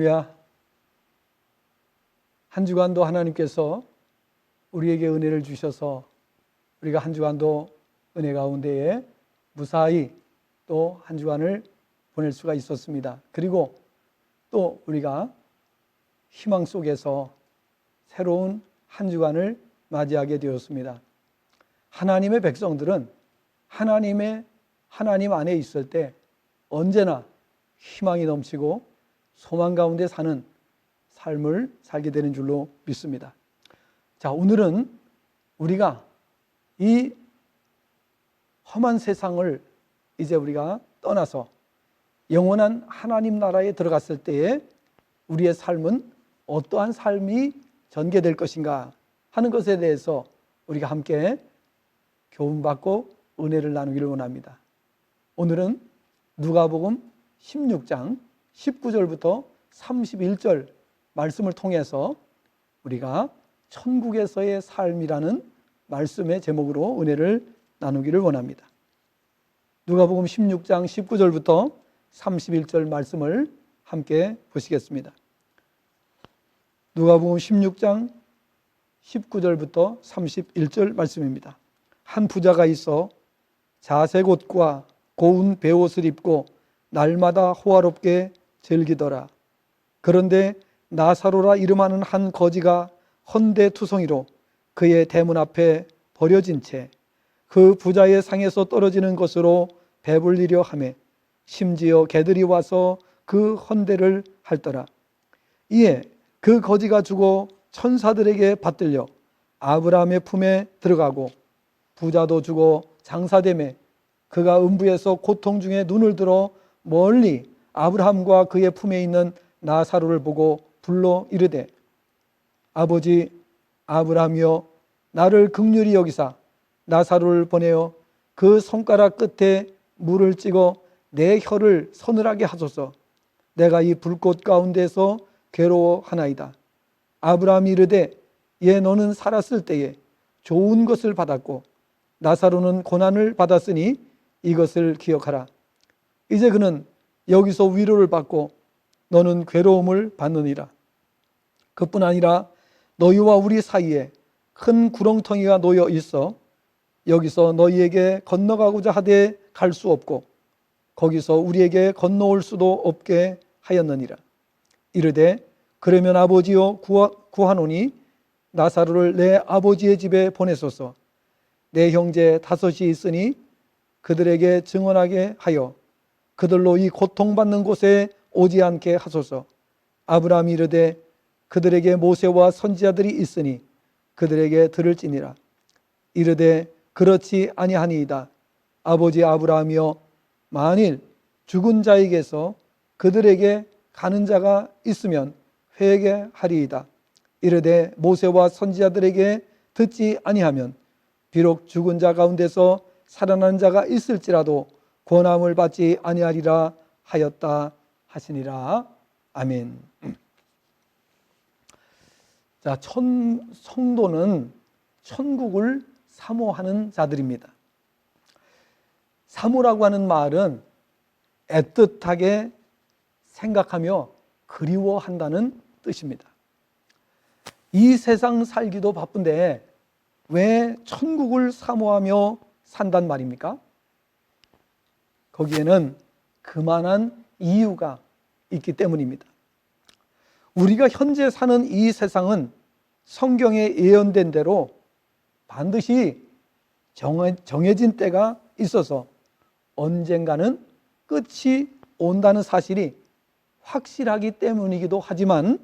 할렐루야. 한 주간도 하나님께서 우리에게 은혜를 주셔서 우리가 한 주간도 은혜 가운데에 무사히 또 한 주간을 보낼 수가 있었습니다. 그리고 또 우리가 희망 속에서 새로운 한 주간을 맞이하게 되었습니다. 하나님의 백성들은 하나님 안에 있을 때 언제나 희망이 넘치고 소망 가운데 사는 삶을 살게 되는 줄로 믿습니다. 자, 오늘은 우리가 이 험한 세상을 이제 우리가 떠나서 영원한 하나님 나라에 들어갔을 때에 우리의 삶은 어떠한 삶이 전개될 것인가 하는 것에 대해서 우리가 함께 교훈받고 은혜를 나누기를 원합니다. 오늘은 누가복음 16장 19절부터 31절 말씀을 통해서 우리가 천국에서의 삶이라는 말씀의 제목으로 은혜를 나누기를 원합니다. 누가복음 16장 19절부터 31절 말씀을 함께 보시겠습니다. 누가복음 16장 19절부터 31절 말씀입니다. 한 부자가 있어 자색 옷과 고운 베옷을 입고 날마다 호화롭게 즐기더라. 그런데 나사로라 이름하는 한 거지가 헌데투성이로 그의 대문 앞에 버려진 채 그 부자의 상에서 떨어지는 것으로 배불리려 하매 심지어 개들이 와서 그 헌데를 핥더라. 이에 그 거지가 죽어 천사들에게 받들려 아브라함의 품에 들어가고 부자도 죽어 장사되매 그가 음부에서 고통 중에 눈을 들어 멀리 아브라함과 그의 품에 있는 나사로를 보고 불러 이르되 아버지 아브라함이여 나를 긍휼히 여기사 나사로를 보내어 그 손가락 끝에 물을 찍어 내 혀를 서늘하게 하소서. 내가 이 불꽃 가운데서 괴로워하나이다. 아브라함이 이르되 예 너는 살았을 때에 좋은 것을 받았고 나사로는 고난을 받았으니 이것을 기억하라. 이제 그는 여기서 위로를 받고 너는 괴로움을 받느니라. 그뿐 아니라 너희와 우리 사이에 큰 구렁텅이가 놓여 있어 여기서 너희에게 건너가고자 하되 갈 수 없고 거기서 우리에게 건너올 수도 없게 하였느니라. 이르되 그러면 아버지여 구하노니 나사로를 내 아버지의 집에 보내소서. 내 형제 5이 있으니 그들에게 증언하게 하여 그들로 이 고통받는 곳에 오지 않게 하소서. 아브라함이 이르되 그들에게 모세와 선지자들이 있으니 그들에게 들을지니라. 이르되 그렇지 아니하니이다. 아버지 아브라함이여 만일 죽은 자에게서 그들에게 가는 자가 있으면 회개하리이다. 이르되 모세와 선지자들에게 듣지 아니하면 비록 죽은 자 가운데서 살아난 자가 있을지라도 권함을 받지 아니하리라 하였다 하시니라. 아멘. 자, 성도는 천국을 사모하는 자들입니다. 사모라고 하는 말은 애틋하게 생각하며 그리워한다는 뜻입니다. 이 세상 살기도 바쁜데 왜 천국을 사모하며 산단 말입니까? 거기에는 그만한 이유가 있기 때문입니다. 우리가 현재 사는 이 세상은 성경에 예언된 대로 반드시 정해진 때가 있어서 언젠가는 끝이 온다는 사실이 확실하기 때문이기도 하지만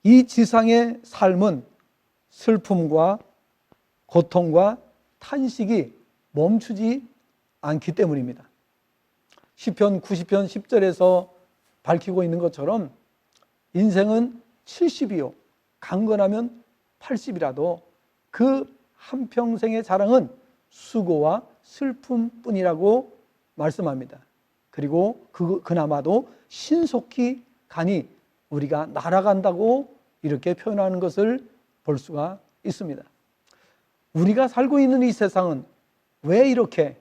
이 지상의 삶은 슬픔과 고통과 탄식이 멈추지 않기 때문입니다. 시편 90편 10절에서 밝히고 있는 것처럼 인생은 70이요 강건하면 80이라도 그 한평생의 자랑은 수고와 슬픔뿐이라고 말씀합니다. 그리고 그나마도 신속히 가니 우리가 날아간다고 이렇게 표현하는 것을 볼 수가 있습니다. 우리가 살고 있는 이 세상은 왜 이렇게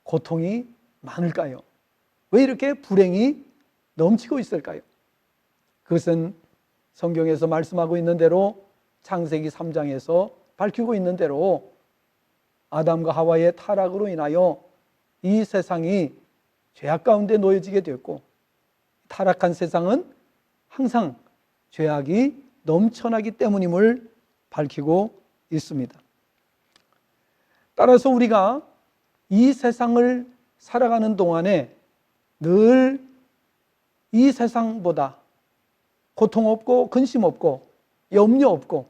고통이 많을까요? 왜 이렇게 불행이 넘치고 있을까요? 그것은 성경에서 말씀하고 있는 대로 창세기 3장에서 밝히고 있는 대로 아담과 하와의 타락으로 인하여 이 세상이 죄악 가운데 놓여지게 되었고, 타락한 세상은 항상 죄악이 넘쳐나기 때문임을 밝히고 있습니다. 따라서 우리가 이 세상을 살아가는 동안에 늘 이 세상보다 고통 없고 근심 없고 염려 없고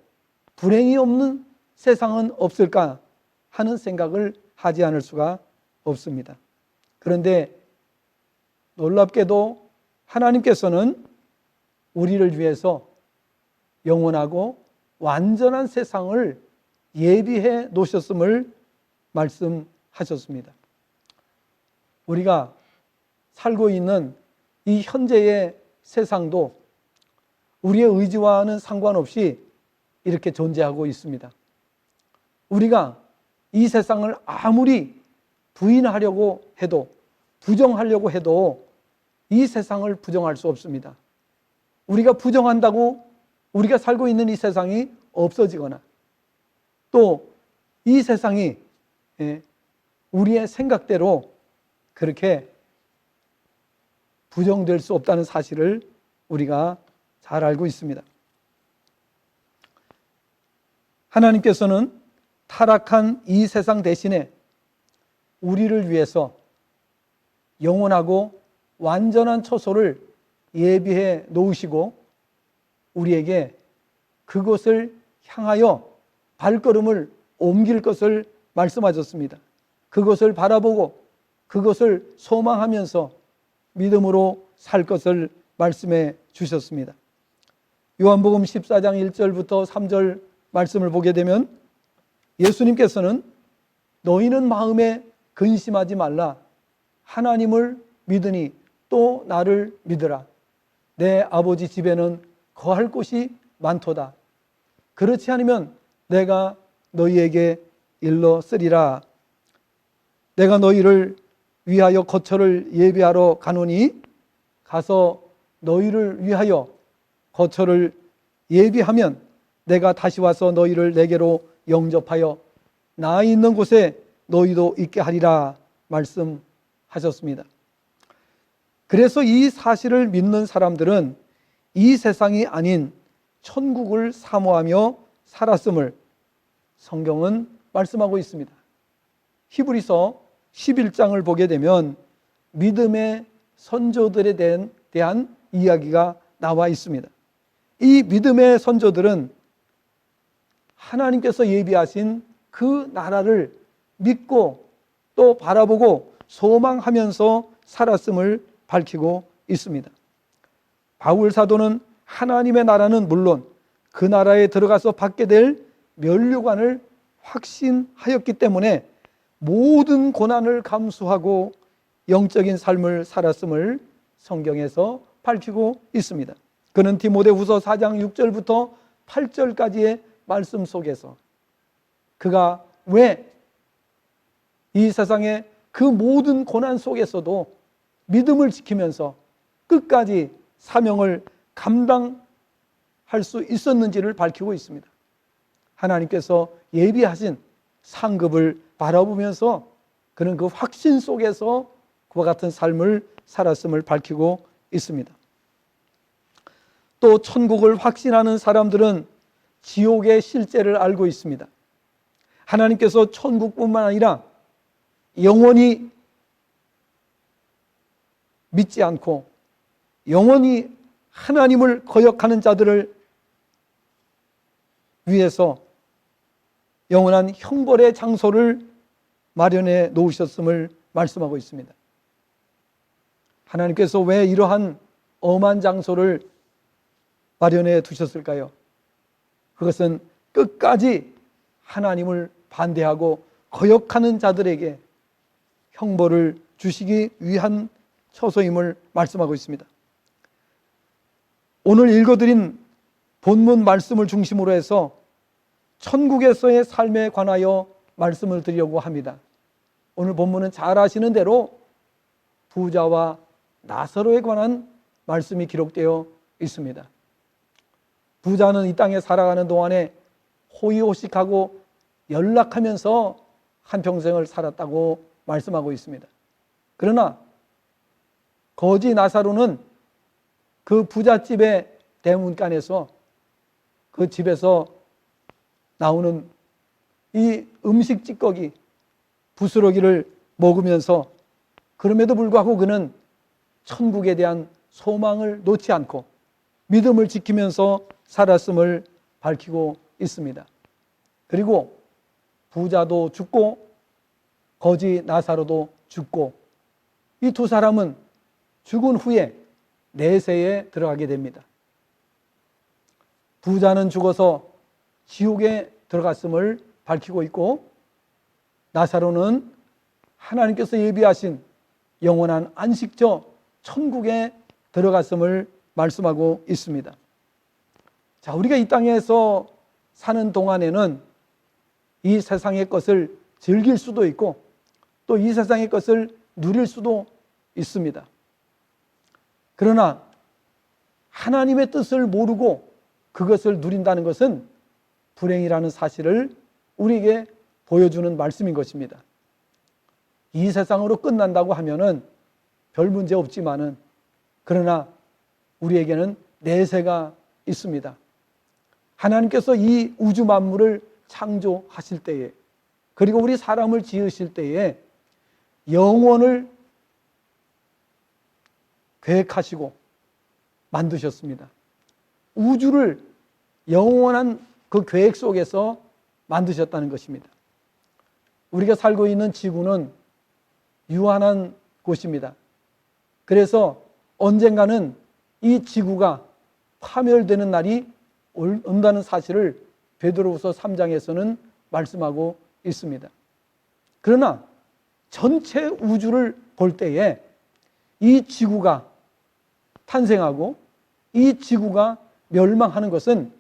불행이 없는 세상은 없을까 하는 생각을 하지 않을 수가 없습니다. 그런데 놀랍게도 하나님께서는 우리를 위해서 영원하고 완전한 세상을 예비해 놓으셨음을 말씀하셨습니다. 우리가 살고 있는 이 현재의 세상도 우리의 의지와는 상관없이 이렇게 존재하고 있습니다. 우리가 이 세상을 아무리 부인하려고 해도, 부정하려고 해도 이 세상을 부정할 수 없습니다. 우리가 부정한다고 우리가 살고 있는 이 세상이 없어지거나, 또 이 세상이 우리의 생각대로 그렇게 부정될 수 없다는 사실을 우리가 잘 알고 있습니다. 하나님께서는 타락한 이 세상 대신에 우리를 위해서 영원하고 완전한 처소를 예비해 놓으시고 우리에게 그곳을 향하여 발걸음을 옮길 것을 말씀하셨습니다. 그것을 바라보고 그것을 소망하면서 믿음으로 살 것을 말씀해 주셨습니다. 요한복음 14장 1절부터 3절 말씀을 보게 되면 예수님께서는 너희는 마음에 근심하지 말라. 하나님을 믿으니 또 나를 믿으라. 내 아버지 집에는 거할 곳이 많도다. 그렇지 않으면 내가 너희에게 일러쓰리라. 내가 너희를 위하여 거처를 예비하러 가노니 가서 너희를 위하여 거처를 예비하면 내가 다시 와서 너희를 내게로 영접하여 나 있는 곳에 너희도 있게 하리라 말씀하셨습니다. 그래서 이 사실을 믿는 사람들은 이 세상이 아닌 천국을 사모하며 살았음을 성경은 말씀하고 있습니다. 히브리서 11장을 보게 되면 믿음의 선조들에 대한 이야기가 나와 있습니다. 이 믿음의 선조들은 하나님께서 예비하신 그 나라를 믿고 또 바라보고 소망하면서 살았음을 밝히고 있습니다. 바울 사도는 하나님의 나라는 물론 그 나라에 들어가서 받게 될 면류관을 확신하였기 때문에 모든 고난을 감수하고 영적인 삶을 살았음을 성경에서 밝히고 있습니다. 그는 디모데후서 4장 6절부터 8절까지의 말씀 속에서 그가 왜 이 세상의 그 모든 고난 속에서도 믿음을 지키면서 끝까지 사명을 감당할 수 있었는지를 밝히고 있습니다. 하나님께서 예비하신 상급을 바라보면서 그는 그 확신 속에서 그와 같은 삶을 살았음을 밝히고 있습니다. 또 천국을 확신하는 사람들은 지옥의 실제를 알고 있습니다. 하나님께서 천국뿐만 아니라 영원히 믿지 않고 영원히 하나님을 거역하는 자들을 위해서 영원한 형벌의 장소를 마련해 놓으셨음을 말씀하고 있습니다. 하나님께서 왜 이러한 엄한 장소를 마련해 두셨을까요? 그것은 끝까지 하나님을 반대하고 거역하는 자들에게 형벌을 주시기 위한 처소임을 말씀하고 있습니다. 오늘 읽어드린 본문 말씀을 중심으로 해서 천국에서의 삶에 관하여 말씀을 드리려고 합니다. 오늘 본문은 잘 아시는 대로 부자와 나사로에 관한 말씀이 기록되어 있습니다. 부자는 이 땅에 살아가는 동안에 호의호식하고 연락하면서 한평생을 살았다고 말씀하고 있습니다. 그러나 거지 나사로는 그 부잣집의 대문간에서 그 집에서 나오는 이 음식 찌꺼기, 부스러기를 먹으면서 그럼에도 불구하고 그는 천국에 대한 소망을 놓지 않고 믿음을 지키면서 살았음을 밝히고 있습니다. 그리고 부자도 죽고 거지 나사로도 죽고 이 두 사람은 죽은 후에 내세에 들어가게 됩니다. 부자는 죽어서 지옥에 들어갔음을 밝히고 있고 나사로는 하나님께서 예비하신 영원한 안식처 천국에 들어갔음을 말씀하고 있습니다. 자, 우리가 이 땅에서 사는 동안에는 이 세상의 것을 즐길 수도 있고 또 이 세상의 것을 누릴 수도 있습니다. 그러나 하나님의 뜻을 모르고 그것을 누린다는 것은 불행이라는 사실을 우리에게 보여주는 말씀인 것입니다. 이 세상으로 끝난다고 하면은 별 문제 없지만은 그러나 우리에게는 내세가 있습니다. 하나님께서 이 우주 만물을 창조하실 때에 그리고 우리 사람을 지으실 때에 영원을 계획하시고 만드셨습니다. 우주를 영원한 그 계획 속에서 만드셨다는 것입니다. 우리가 살고 있는 지구는 유한한 곳입니다. 그래서 언젠가는 이 지구가 파멸되는 날이 온다는 사실을 베드로후서 3장에서는 말씀하고 있습니다. 그러나 전체 우주를 볼 때에 이 지구가 탄생하고 이 지구가 멸망하는 것은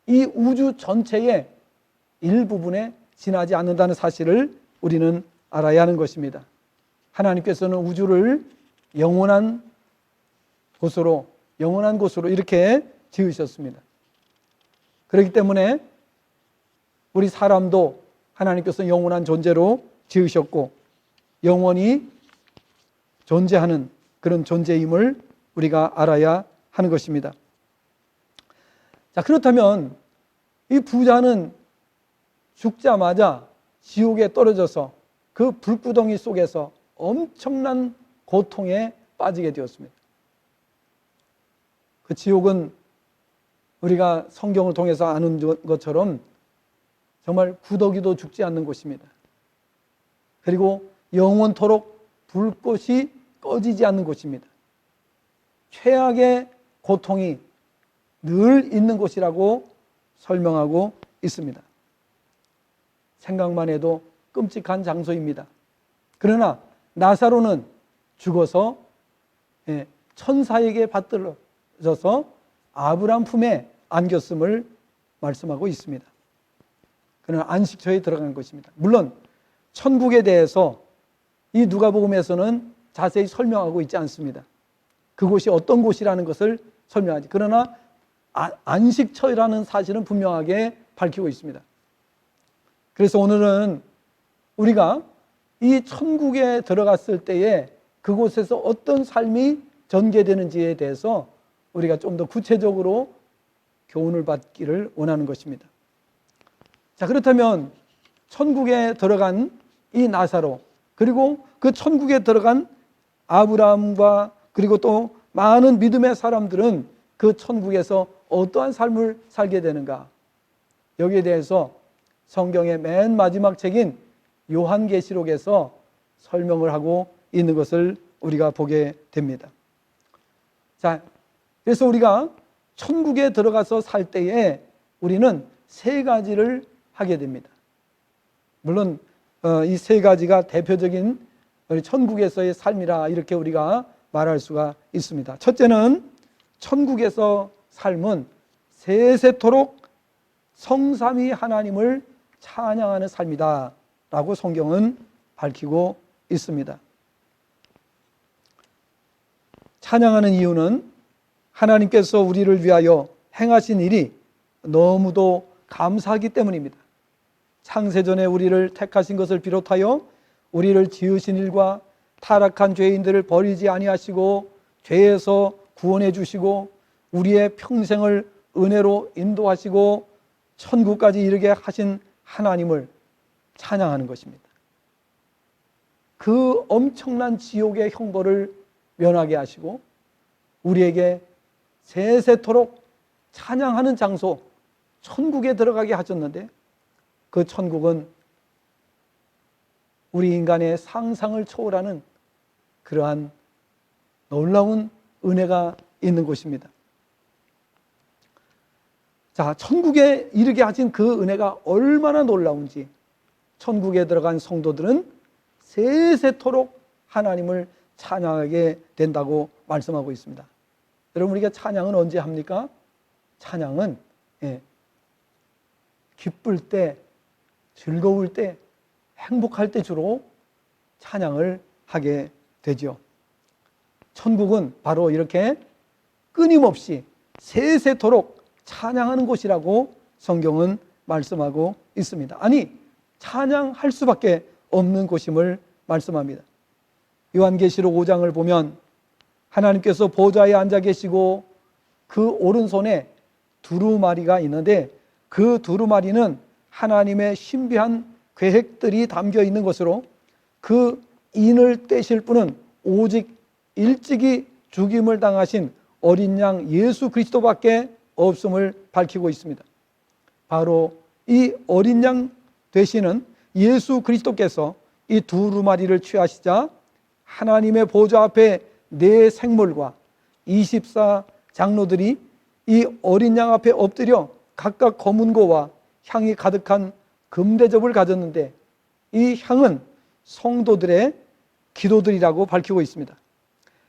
이 우주 전체의 일부분에 지나지 않는다는 사실을 우리는 알아야 하는 것입니다. 하나님께서는 우주를 영원한 곳으로 이렇게 지으셨습니다. 그렇기 때문에 우리 사람도 하나님께서 영원한 존재로 지으셨고 영원히 존재하는 그런 존재임을 우리가 알아야 하는 것입니다. 자, 그렇다면 이 부자는 죽자마자 지옥에 떨어져서 그 불구덩이 속에서 엄청난 고통에 빠지게 되었습니다. 그 지옥은 우리가 성경을 통해서 아는 것처럼 정말 구더기도 죽지 않는 곳입니다. 그리고 영원토록 불꽃이 꺼지지 않는 곳입니다. 최악의 고통이 늘 있는 곳이라고 설명하고 있습니다. 생각만 해도 끔찍한 장소입니다. 그러나 나사로는 죽어서 천사에게 받들어져서 아브라함 품에 안겼음을 말씀하고 있습니다. 그러나 안식처에 들어간 것입니다. 물론 천국에 대해서 이 누가복음에서는 자세히 설명하고 있지 않습니다. 그곳이 어떤 곳이라는 것을 설명하지. 그러나 안식처라는 사실은 분명하게 밝히고 있습니다. 그래서 오늘은 우리가 이 천국에 들어갔을 때에 그곳에서 어떤 삶이 전개되는지에 대해서 우리가 좀 더 구체적으로 교훈을 받기를 원하는 것입니다. 자, 그렇다면 천국에 들어간 이 나사로 그리고 그 천국에 들어간 아브라함과 그리고 또 많은 믿음의 사람들은 그 천국에서 어떠한 삶을 살게 되는가? 여기에 대해서 성경의 맨 마지막 책인 요한계시록에서 설명을 하고 있는 것을 우리가 보게 됩니다. 자, 그래서 우리가 천국에 들어가서 살 때에 우리는 세 가지를 하게 됩니다. 물론 이 세 가지가 대표적인 우리 천국에서의 삶이라 이렇게 우리가 말할 수가 있습니다. 첫째는 천국에서 삶은 세세토록 성삼위 하나님을 찬양하는 삶이다 라고 성경은 밝히고 있습니다. 찬양하는 이유는 하나님께서 우리를 위하여 행하신 일이 너무도 감사하기 때문입니다. 창세전에 우리를 택하신 것을 비롯하여 우리를 지으신 일과 타락한 죄인들을 버리지 아니하시고 죄에서 구원해 주시고 우리의 평생을 은혜로 인도하시고 천국까지 이르게 하신 하나님을 찬양하는 것입니다. 그 엄청난 지옥의 형벌을 면하게 하시고 우리에게 세세토록 찬양하는 장소 천국에 들어가게 하셨는데, 그 천국은 우리 인간의 상상을 초월하는 그러한 놀라운 은혜가 있는 곳입니다. 자, 천국에 이르게 하신 그 은혜가 얼마나 놀라운지 천국에 들어간 성도들은 세세토록 하나님을 찬양하게 된다고 말씀하고 있습니다. 여러분, 우리가 찬양은 언제 합니까? 찬양은 기쁠 때, 즐거울 때, 행복할 때 주로 찬양을 하게 되죠. 천국은 바로 이렇게 끊임없이 세세토록 찬양하는 곳이라고 성경은 말씀하고 있습니다. 아니, 찬양할 수밖에 없는 곳임을 말씀합니다. 요한계시록 5장을 보면 하나님께서 보좌에 앉아 계시고 그 오른손에 두루마리가 있는데, 그 두루마리는 하나님의 신비한 계획들이 담겨 있는 것으로 그 인을 떼실 분은 오직 일찍이 죽임을 당하신 어린 양 예수 그리스도밖에 없음을 밝히고 있습니다. 바로 이 어린 양 되시는 예수 그리스도께서 이 두루마리를 취하시자 하나님의 보좌 앞에 네 생물과 24 장로들이 이 어린 양 앞에 엎드려 각각 검은고와 향이 가득한 금대접을 가졌는데, 이 향은 성도들의 기도들이라고 밝히고 있습니다.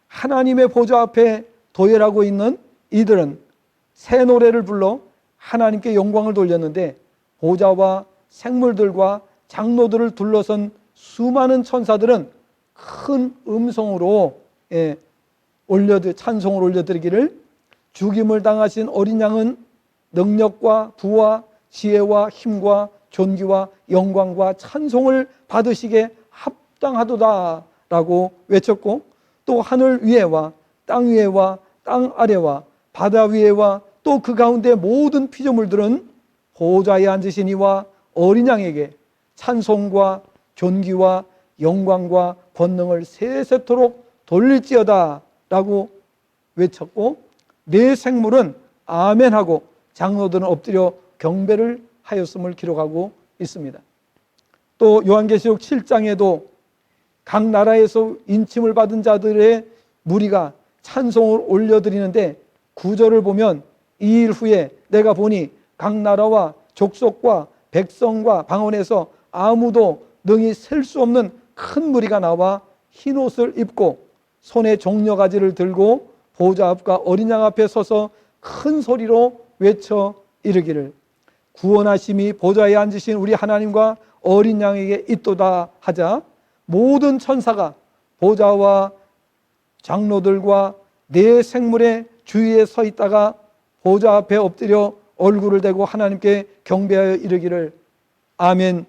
하나님의 보좌 앞에 도열하고 있는 이들은 새 노래를 불러 하나님께 영광을 돌렸는데, 보좌와 생물들과 장로들을 둘러선 수많은 천사들은 큰 음성으로 찬송을 올려드리기를, 죽임을 당하신 어린 양은 능력과 부와 지혜와 힘과 존귀와 영광과 찬송을 받으시게 합당하도다 라고 외쳤고, 또 하늘 위에와 땅 위에와 땅 아래와 바다 위에와 또 그 가운데 모든 피조물들은 보좌에 앉으신 이와 어린 양에게 찬송과 존귀와 영광과 권능을 세세토록 돌릴지어다 라고 외쳤고, 네 생물은 아멘하고 장로들은 엎드려 경배를 하였음을 기록하고 있습니다. 또 요한계시록 7장에도 각 나라에서 인침을 받은 자들의 무리가 찬송을 올려드리는데, 9절을 보면 이 일 후에 내가 보니 각 나라와 족속과 백성과 방언에서 아무도 능히 셀 수 없는 큰 무리가 나와 흰 옷을 입고 손에 종려가지를 들고 보좌 앞과 어린 양 앞에 서서 큰 소리로 외쳐 이르기를, 구원하심이 보좌에 앉으신 우리 하나님과 어린 양에게 있도다 하자, 모든 천사가 보좌와 장로들과 네 생물의 주위에 서 있다가 보좌 앞에 엎드려 얼굴을 대고 하나님께 경배하여 이르기를, 아멘.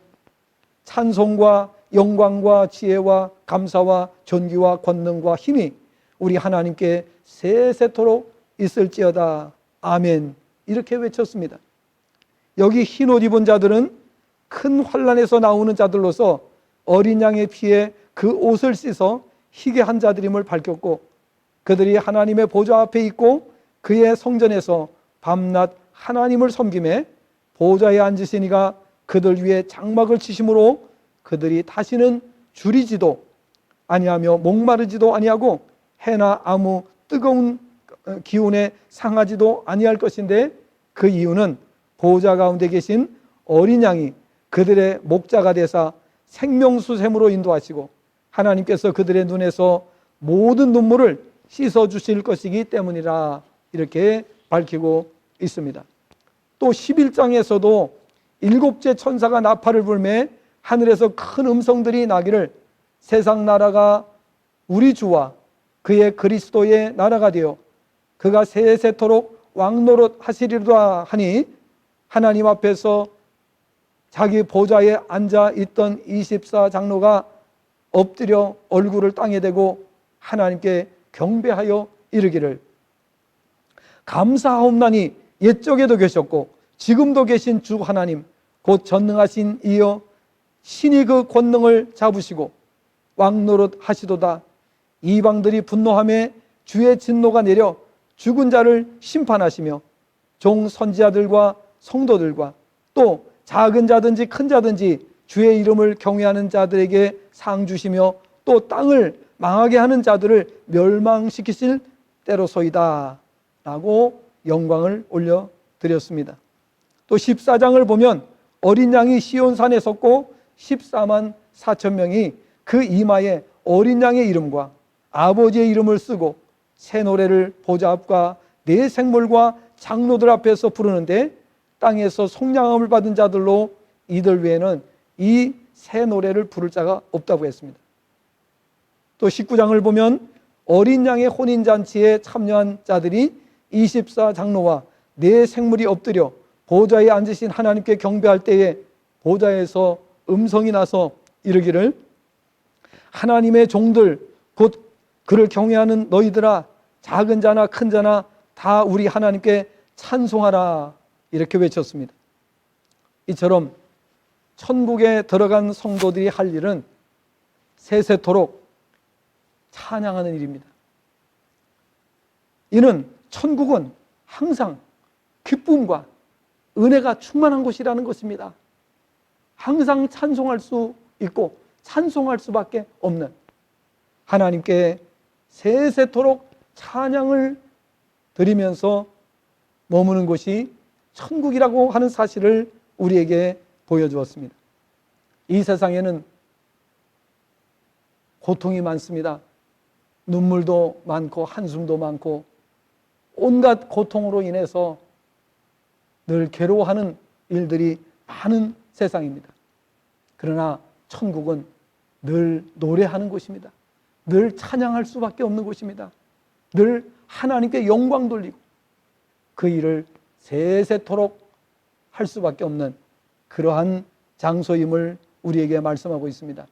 찬송과 영광과 지혜와 감사와 존귀와 권능과 힘이 우리 하나님께 세세토록 있을지어다. 아멘. 이렇게 외쳤습니다. 여기 흰 옷 입은 자들은 큰 환난에서 나오는 자들로서 어린 양의 피에 그 옷을 씻어 희게 한 자들임을 밝혔고, 그들이 하나님의 보좌 앞에 있고 그의 성전에서 밤낮 하나님을 섬김에 보좌에 앉으신 이가 그들 위에 장막을 치심으로 그들이 다시는 줄이지도 아니하며 목마르지도 아니하고 해나 아무 뜨거운 기운에 상하지도 아니할 것인데, 그 이유는 보좌 가운데 계신 어린 양이 그들의 목자가 되사 생명수샘으로 인도하시고 하나님께서 그들의 눈에서 모든 눈물을 씻어주실 것이기 때문이라, 이렇게 밝히고 있습니다. 또 11장에서도 7째 천사가 나팔을 불매 하늘에서 큰 음성들이 나기를, 세상 나라가 우리 주와 그의 그리스도의 나라가 되어 그가 세세토록 왕노릇 하시리로다 하니 하나님 앞에서 자기 보좌에 앉아 있던 24장로가 엎드려 얼굴을 땅에 대고 하나님께 경배하여 이르기를 감사하옵나니 옛적에도 계셨고 지금도 계신 주 하나님 곧 전능하신 이여 신이 그 권능을 잡으시고 왕노릇 하시도다. 이방들이 분노하며 주의 진노가 내려 죽은 자를 심판하시며 종 선지자들과 성도들과 또 작은 자든지 큰 자든지 주의 이름을 경외하는 자들에게 상 주시며 또 땅을 망하게 하는 자들을 멸망시키실 때로소이다 라고 영광을 올려드렸습니다. 또 14장을 보면 어린 양이 시온산에 섰고 14만 4천 명이 그 이마에 어린 양의 이름과 아버지의 이름을 쓰고 새 노래를 보좌 앞과 네 생물과 장로들 앞에서 부르는데 땅에서 속량함을 받은 자들로 이들 외에는 이 새 노래를 부를 자가 없다고 했습니다. 또 19장을 보면 어린 양의 혼인잔치에 참여한 자들이 24장로와 네 생물이 엎드려 보좌에 앉으신 하나님께 경배할 때에 보좌에서 음성이 나서 이르기를 하나님의 종들 곧 그를 경외하는 너희들아 작은 자나 큰 자나 다 우리 하나님께 찬송하라 이렇게 외쳤습니다. 이처럼 천국에 들어간 성도들이 할 일은 세세토록 찬양하는 일입니다. 이는 천국은 항상 기쁨과 은혜가 충만한 곳이라는 것입니다. 항상 찬송할 수 있고 찬송할 수밖에 없는 하나님께 세세토록 찬양을 드리면서 머무는 곳이 천국이라고 하는 사실을 우리에게 보여주었습니다. 이 세상에는 고통이 많습니다. 눈물도 많고 한숨도 많고 온갖 고통으로 인해서 늘 괴로워하는 일들이 많은 세상입니다. 그러나 천국은 늘 노래하는 곳입니다. 늘 찬양할 수밖에 없는 곳입니다. 늘 하나님께 영광 돌리고 그 일을 세세토록 할 수밖에 없는 그러한 장소임을 우리에게 말씀하고 있습니다.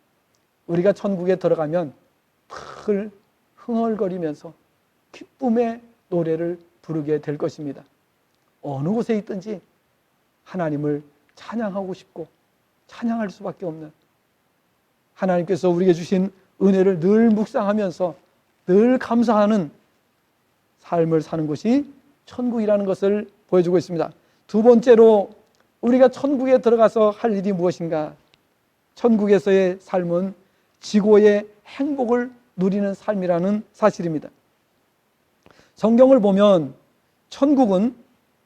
우리가 천국에 들어가면 늘 흥얼거리면서 기쁨의 노래를 부르게 될 것입니다. 어느 곳에 있든지 하나님을 찬양하고 싶고 찬양할 수밖에 없는 하나님께서 우리에게 주신 은혜를 늘 묵상하면서 늘 감사하는 삶을 사는 것이 천국이라는 것을 보여주고 있습니다. 두 번째로 우리가 천국에 들어가서 할 일이 무엇인가? 천국에서의 삶은 지고의 행복을 누리는 삶이라는 사실입니다. 성경을 보면 천국은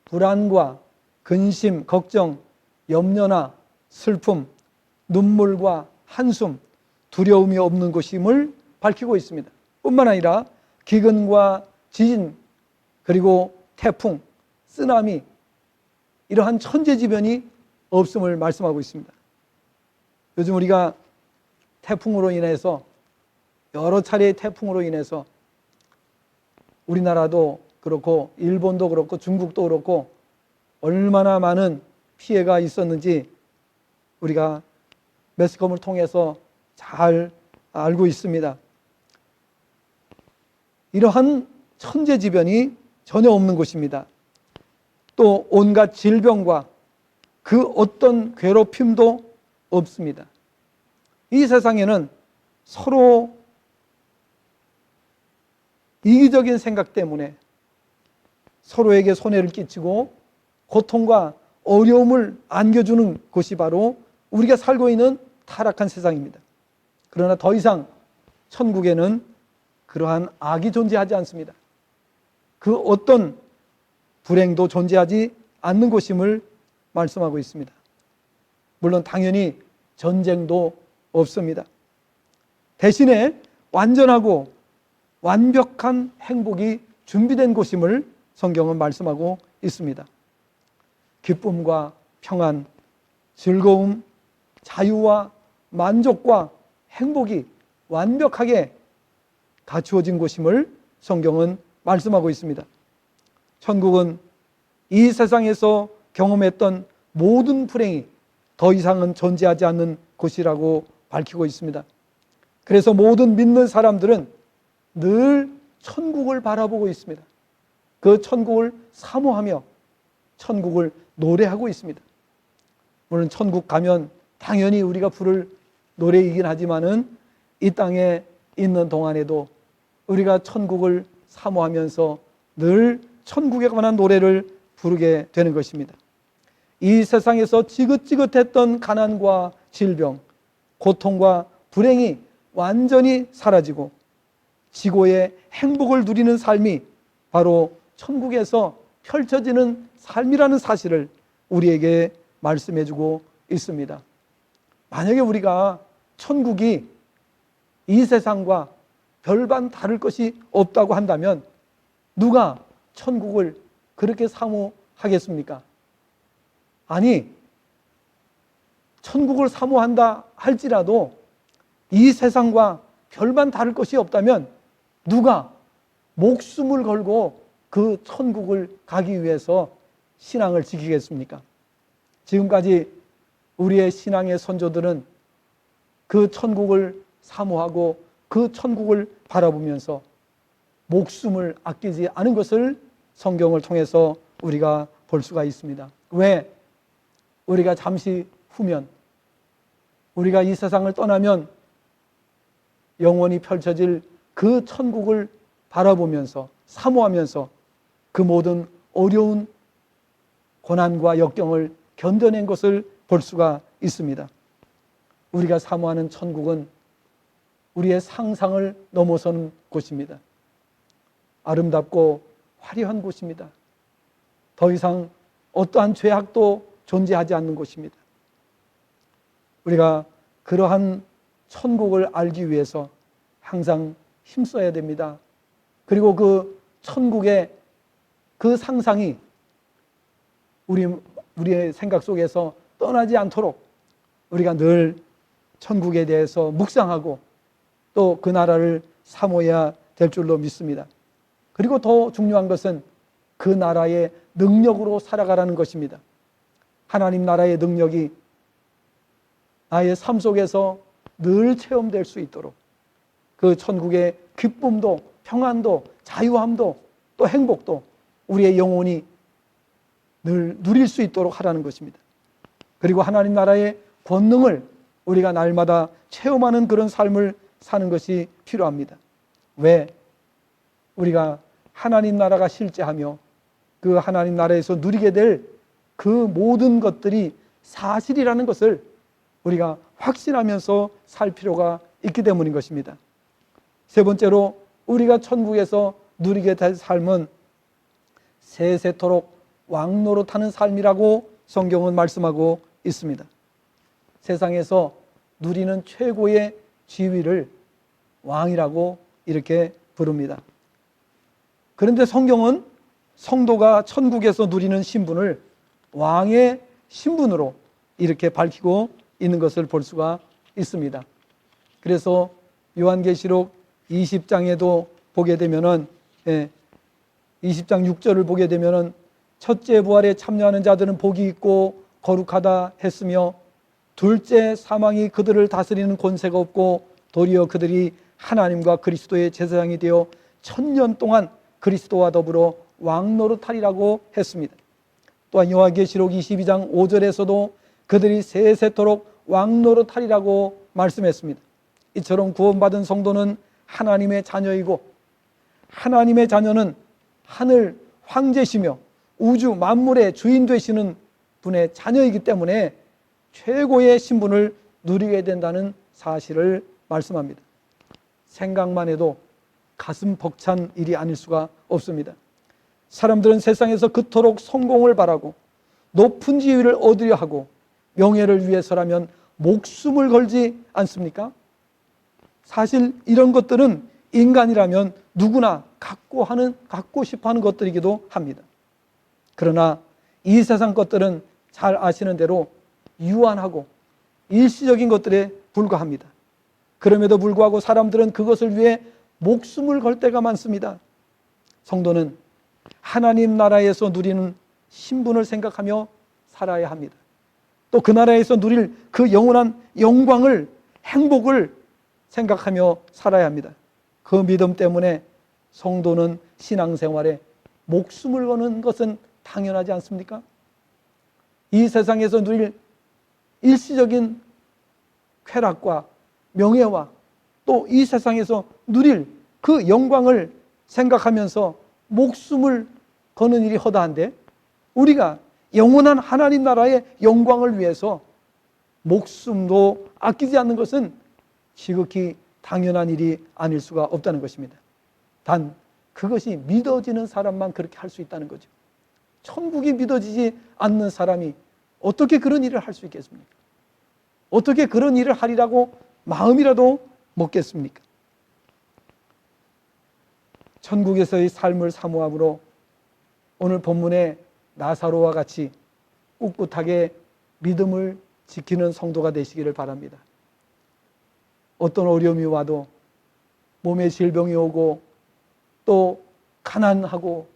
불안과 근심, 걱정, 염려나 슬픔, 눈물과 한숨, 두려움이 없는 곳임을 밝히고 있습니다. 뿐만 아니라 기근과 지진, 그리고 태풍, 쓰나미 이러한 천재지변이 없음을 말씀하고 있습니다. 요즘 우리가 태풍으로 인해서 여러 차례의 태풍으로 인해서 우리나라도 그렇고 일본도 그렇고 중국도 그렇고 얼마나 많은 피해가 있었는지 우리가 매스컴을 통해서 잘 알고 있습니다. 이러한 천재지변이 전혀 없는 곳입니다. 또 온갖 질병과 그 어떤 괴롭힘도 없습니다. 이 세상에는 서로 이기적인 생각 때문에 서로에게 손해를 끼치고 고통과 어려움을 안겨주는 곳이 바로 우리가 살고 있는 타락한 세상입니다. 그러나 더 이상 천국에는 그러한 악이 존재하지 않습니다. 그 어떤 불행도 존재하지 않는 곳임을 말씀하고 있습니다. 물론 당연히 전쟁도 없습니다. 대신에 완전하고 완벽한 행복이 준비된 곳임을 성경은 말씀하고 있습니다. 기쁨과 평안, 즐거움, 자유와 만족과 행복이 완벽하게 갖추어진 곳임을 성경은 말씀하고 있습니다. 천국은 이 세상에서 경험했던 모든 불행이 더 이상은 존재하지 않는 곳이라고 밝히고 있습니다. 그래서 모든 믿는 사람들은 늘 천국을 바라보고 있습니다. 그 천국을 사모하며 천국을 노래하고 있습니다. 물론 천국 가면 당연히 우리가 부를 노래이긴 하지만은 이 땅에 있는 동안에도 우리가 천국을 사모하면서 늘 천국에 관한 노래를 부르게 되는 것입니다. 이 세상에서 지긋지긋했던 가난과 질병, 고통과 불행이 완전히 사라지고 지고의 행복을 누리는 삶이 바로 천국에서 펼쳐지는 삶이라는 사실을 우리에게 말씀해주고 있습니다. 만약에 우리가 천국이 이 세상과 별반 다를 것이 없다고 한다면 누가 천국을 그렇게 사모하겠습니까? 아니, 천국을 사모한다 할지라도 이 세상과 별반 다를 것이 없다면 누가 목숨을 걸고 그 천국을 가기 위해서 신앙을 지키겠습니까? 지금까지 우리의 신앙의 선조들은 그 천국을 사모하고 그 천국을 바라보면서 목숨을 아끼지 않은 것을 성경을 통해서 우리가 볼 수가 있습니다. 왜? 우리가 잠시 후면, 우리가 이 세상을 떠나면 영원히 펼쳐질 그 천국을 바라보면서 사모하면서 그 모든 어려운 고난과 역경을 견뎌낸 것을 볼 수가 있습니다. 우리가 사모하는 천국은 우리의 상상을 넘어서는 곳입니다. 아름답고 화려한 곳입니다. 더 이상 어떠한 죄악도 존재하지 않는 곳입니다. 우리가 그러한 천국을 알기 위해서 항상 힘써야 됩니다. 그리고 그 천국의 그 상상이 우리의 생각 속에서 떠나지 않도록 우리가 늘 천국에 대해서 묵상하고 또 그 나라를 사모해야 될 줄로 믿습니다. 그리고 더 중요한 것은 그 나라의 능력으로 살아가라는 것입니다. 하나님 나라의 능력이 나의 삶 속에서 늘 체험될 수 있도록 그 천국의 기쁨도 평안도 자유함도 또 행복도 우리의 영혼이 늘 누릴 수 있도록 하라는 것입니다. 그리고 하나님 나라의 권능을 우리가 날마다 체험하는 그런 삶을 사는 것이 필요합니다. 왜? 우리가 하나님 나라가 실제하며 그 하나님 나라에서 누리게 될 그 모든 것들이 사실이라는 것을 우리가 확신하면서 살 필요가 있기 때문인 것입니다. 세 번째로 우리가 천국에서 누리게 될 삶은 세세토록 왕노릇하는 삶이라고 성경은 말씀하고 있습니다. 세상에서 누리는 최고의 지위를 왕이라고 이렇게 부릅니다. 그런데 성경은 성도가 천국에서 누리는 신분을 왕의 신분으로 이렇게 밝히고 있는 것을 볼 수가 있습니다. 그래서 요한계시록 20장에도 보게 되면은 20장 6절을 보게 되면은 첫째 부활에 참여하는 자들은 복이 있고 거룩하다 했으며 둘째 사망이 그들을 다스리는 권세가 없고 도리어 그들이 하나님과 그리스도의 제사장이 되어 1000년 동안 그리스도와 더불어 왕노릇하리라고 했습니다. 또한 요한계시록 22장 5절에서도 그들이 세세토록 왕노릇하리라고 말씀했습니다. 이처럼 구원받은 성도는 하나님의 자녀이고 하나님의 자녀는 하늘 황제시며 우주 만물의 주인 되시는 분의 자녀이기 때문에 최고의 신분을 누리게 된다는 사실을 말씀합니다. 생각만 해도 가슴 벅찬 일이 아닐 수가 없습니다. 사람들은 세상에서 그토록 성공을 바라고 높은 지위를 얻으려 하고 명예를 위해서라면 목숨을 걸지 않습니까? 사실 이런 것들은 인간이라면 누구나 갖고 싶어 하는 것들이기도 합니다. 그러나 이 세상 것들은 잘 아시는 대로 유한하고 일시적인 것들에 불과합니다. 그럼에도 불구하고 사람들은 그것을 위해 목숨을 걸 때가 많습니다. 성도는 하나님 나라에서 누리는 신분을 생각하며 살아야 합니다. 또 그 나라에서 누릴 그 영원한 영광을, 행복을 생각하며 살아야 합니다. 그 믿음 때문에 성도는 신앙생활에 목숨을 거는 것은 당연하지 않습니까? 이 세상에서 누릴 일시적인 쾌락과 명예와 또 이 세상에서 누릴 그 영광을 생각하면서 목숨을 거는 일이 허다한데, 우리가 영원한 하나님 나라의 영광을 위해서 목숨도 아끼지 않는 것은 지극히 당연한 일이 아닐 수가 없다는 것입니다. 단 그것이 믿어지는 사람만 그렇게 할 수 있다는 거죠. 천국이 믿어지지 않는 사람이 어떻게 그런 일을 할 수 있겠습니까? 어떻게 그런 일을 하리라고 마음이라도 먹겠습니까? 천국에서의 삶을 사모함으로 오늘 본문의 나사로와 같이 꿋꿋하게 믿음을 지키는 성도가 되시기를 바랍니다. 어떤 어려움이 와도, 몸에 질병이 오고 또 가난하고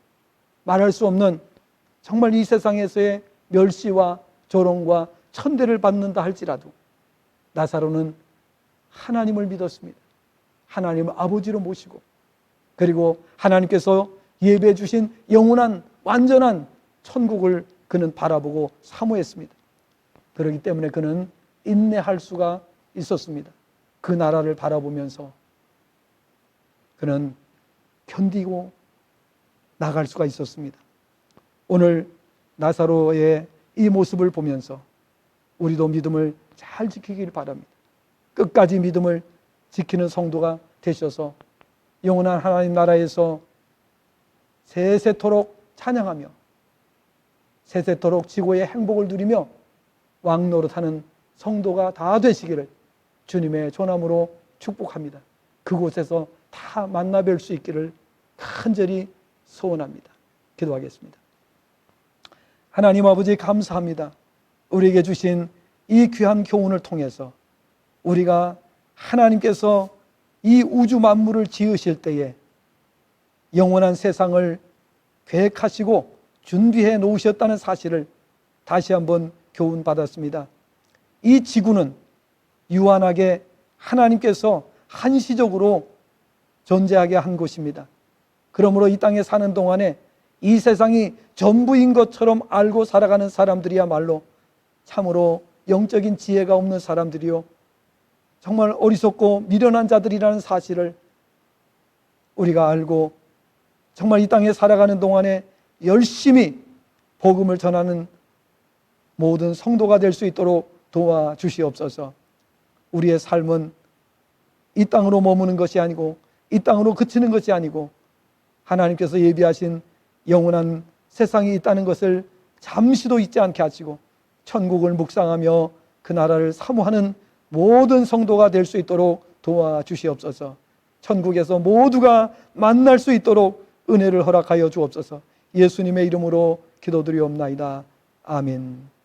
말할 수 없는 정말 이 세상에서의 멸시와 조롱과 천대를 받는다 할지라도 나사로는 하나님을 믿었습니다. 하나님을 아버지로 모시고, 그리고 하나님께서 예배해 주신 영원한 완전한 천국을 그는 바라보고 사모했습니다. 그렇기 때문에 그는 인내할 수가 있었습니다. 그 나라를 바라보면서 그는 견디고 나갈 수가 있었습니다. 오늘 나사로의 이 모습을 보면서 우리도 믿음을 잘 지키길 바랍니다. 끝까지 믿음을 지키는 성도가 되셔서 영원한 하나님 나라에서 세세토록 찬양하며 세세토록 지고의 행복을 누리며 왕노릇하는 성도가 다 되시기를 주님의 전함으로 축복합니다. 그곳에서 다 만나 뵐 수 있기를 간절히 소원합니다. 기도하겠습니다. 하나님 아버지, 감사합니다. 우리에게 주신 이 귀한 교훈을 통해서 우리가 하나님께서 이 우주 만물을 지으실 때에 영원한 세상을 계획하시고 준비해 놓으셨다는 사실을 다시 한번 교훈받았습니다. 이 지구는 유한하게 하나님께서 한시적으로 존재하게 한 곳입니다. 그러므로 이 땅에 사는 동안에 이 세상이 전부인 것처럼 알고 살아가는 사람들이야말로 참으로 영적인 지혜가 없는 사람들이요, 정말 어리석고 미련한 자들이라는 사실을 우리가 알고 정말 이 땅에 살아가는 동안에 열심히 복음을 전하는 모든 성도가 될 수 있도록 도와주시옵소서. 우리의 삶은 이 땅으로 머무는 것이 아니고 이 땅으로 그치는 것이 아니고 하나님께서 예비하신 영원한 세상이 있다는 것을 잠시도 잊지 않게 하시고 천국을 묵상하며 그 나라를 사모하는 모든 성도가 될 수 있도록 도와주시옵소서. 천국에서 모두가 만날 수 있도록 은혜를 허락하여 주옵소서. 예수님의 이름으로 기도드리옵나이다. 아멘.